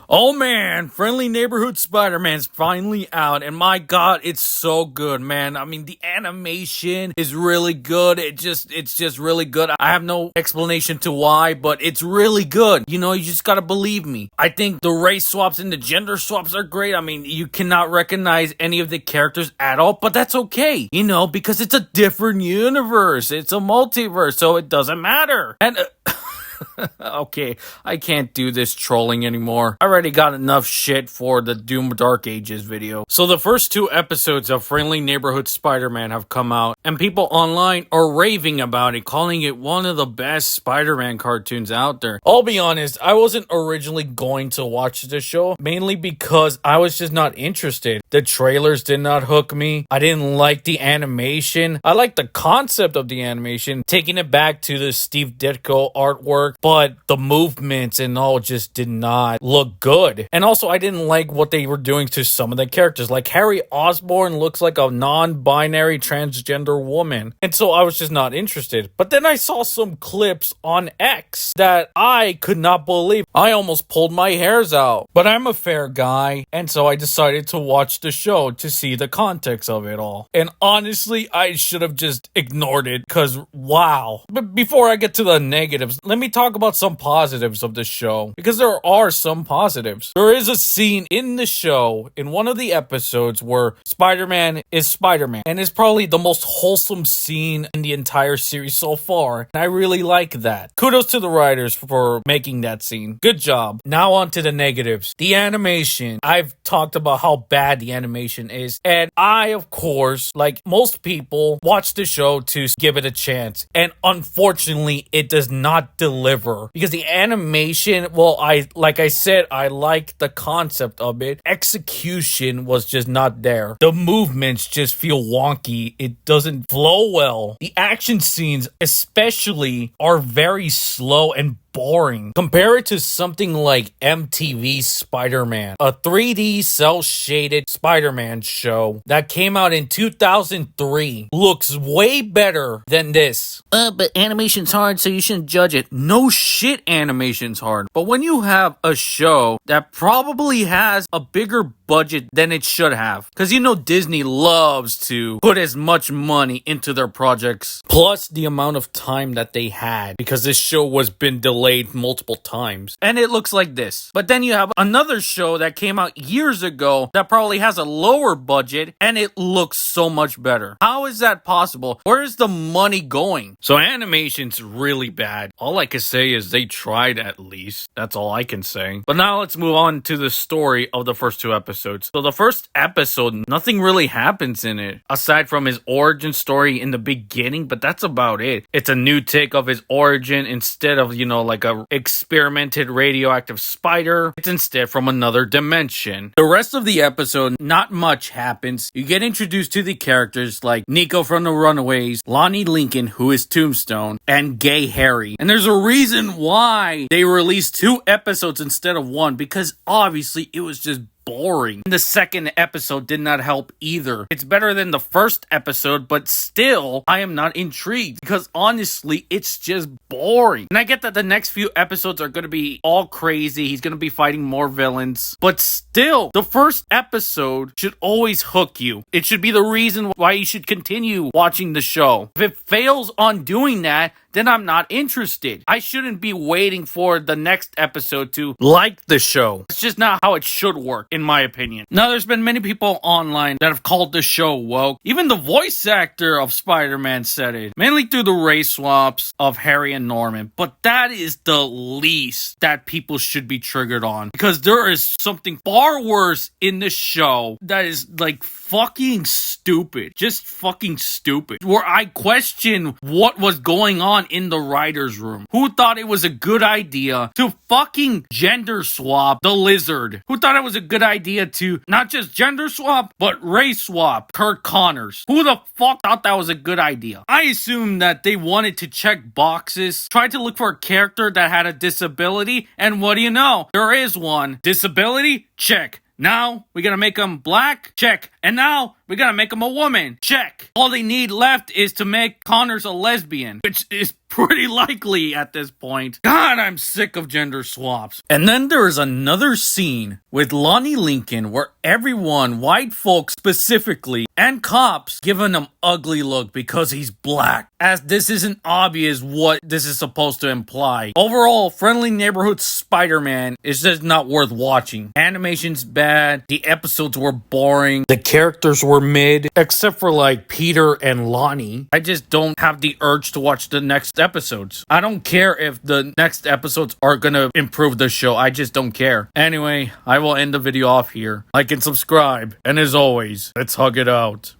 Oh man, Friendly Neighborhood Spider-Man's finally out, and my god, it's so good, man. I mean, the animation is really good. It's just really good. I have no explanation to why, but it's really good. You know, you just gotta believe me. I think the race swaps and the gender swaps are great. I mean, you cannot recognize any of the characters at all, but that's okay, you know, because it's a different universe. It's a multiverse, so it doesn't matter. And okay, I can't do this trolling anymore. I already got enough shit for the Doom Dark Ages video. So the first two episodes of Friendly Neighborhood Spider-Man have come out, and people online are raving about it, calling it one of the best Spider-Man cartoons out there. I'll be honest, I wasn't originally going to watch the show, mainly because I was just not interested. The trailers did not hook me. I didn't like the animation. I liked the concept of the animation, taking it back to the Steve Ditko artwork, but the movements and all just did not look good. And also, I didn't like what they were doing to some of the characters. Like, Harry Osborn looks like a non-binary transgender woman. And so I was just not interested. But then I saw some clips on X that I could not believe. I almost pulled my hairs out. But I'm a fair guy, and so I decided to watch the show to see the context of it all. And honestly, I should have just ignored it, because wow. But before I get to the negatives, let me talk about some positives of the show, because there are some positives. There is a scene in the show, in one of the episodes, where Spider-Man is Spider-Man, and it's probably the most wholesome scene in the entire series so far, and I really like that. Kudos to the writers for making that scene. Good job. Now on to the negatives. The animation. I've talked about how bad the animation is, and I, of course, like most people, watch the show to give it a chance, and unfortunately, it does not deliver, because the animation, well, I said, I like the concept of it. Execution was just not there. The movements just feel wonky. It doesn't flow well. The action scenes especially are very slow and boring. Compare it to something like MTV's Spider-Man, a 3D cel-shaded Spider-Man show that came out in 2003. Looks way better than this. But animation's hard, so you shouldn't judge it. No shit, animation's hard. But when you have a show that probably has a bigger budget than it should have, because you know Disney loves to put as much money into their projects, plus the amount of time that they had, because this show was been delayed multiple times, and it looks like this. But then you have another show that came out years ago that probably has a lower budget, and it looks so much better. How is that possible? Where is the money going? So animation's really bad. All I can say is they tried, at least. That's all I can say. But now let's move on to the story of the first two episodes. So the first episode, nothing really happens in it, aside from his origin story in the beginning, but that's about it. It's a new take of his origin. Instead of, you know, like a experimented radioactive spider, it's instead from another dimension. The rest of the episode, not much happens. You get introduced to the characters like Nico from the Runaways, Lonnie Lincoln, who is Tombstone, and Gay Harry. And there's a reason why they released 2 episodes instead of 1, because obviously it was just boring. The second episode did not help either. It's better than the first episode, but still, I am not intrigued, because honestly, it's just boring. And I get that the next few episodes are going to be all crazy. He's going to be fighting more villains, but still, the first episode should always hook you. It should be the reason why you should continue watching the show. If it fails on doing that, then I'm not interested. I shouldn't be waiting for the next episode to like the show. It's just not how it should work, in my opinion. Now, there's been many people online that have called the show woke. Even the voice actor of Spider-Man said it, mainly through the race swaps of Harry and Norman. But that is the least that people should be triggered on, because there is something far worse in the show that is like fucking stupid. Just fucking stupid. Where I question what was going on in the writer's room. Who thought it was a good idea to fucking gender swap the Lizard? Who thought it was a good idea to not just gender swap, but race swap Kurt Connors? Who the fuck thought that was a good idea? I assume that they wanted to check boxes, tried to look for a character that had a disability, and what do you know? There is one. Disability? Check. Now, we gotta make him black? Check. And now we gotta make him a woman. Check. All they need left is to make Connors a lesbian, which is pretty likely at this point. God, I'm sick of gender swaps. And then there's another scene with Lonnie Lincoln where everyone, white folks specifically, and cops, giving him ugly look because he's black. As this isn't obvious what this is supposed to imply. Overall, Friendly Neighborhood Spider-Man is just not worth watching. Animation's bad, the episodes were boring, the characters were mid, except for like Peter and Lonnie. I just don't have the urge to watch the next episodes. I don't care if the next episodes are gonna improve the show, I just don't care. Anyway, I will end the video off here. Like and subscribe, and as always, let's hug it out.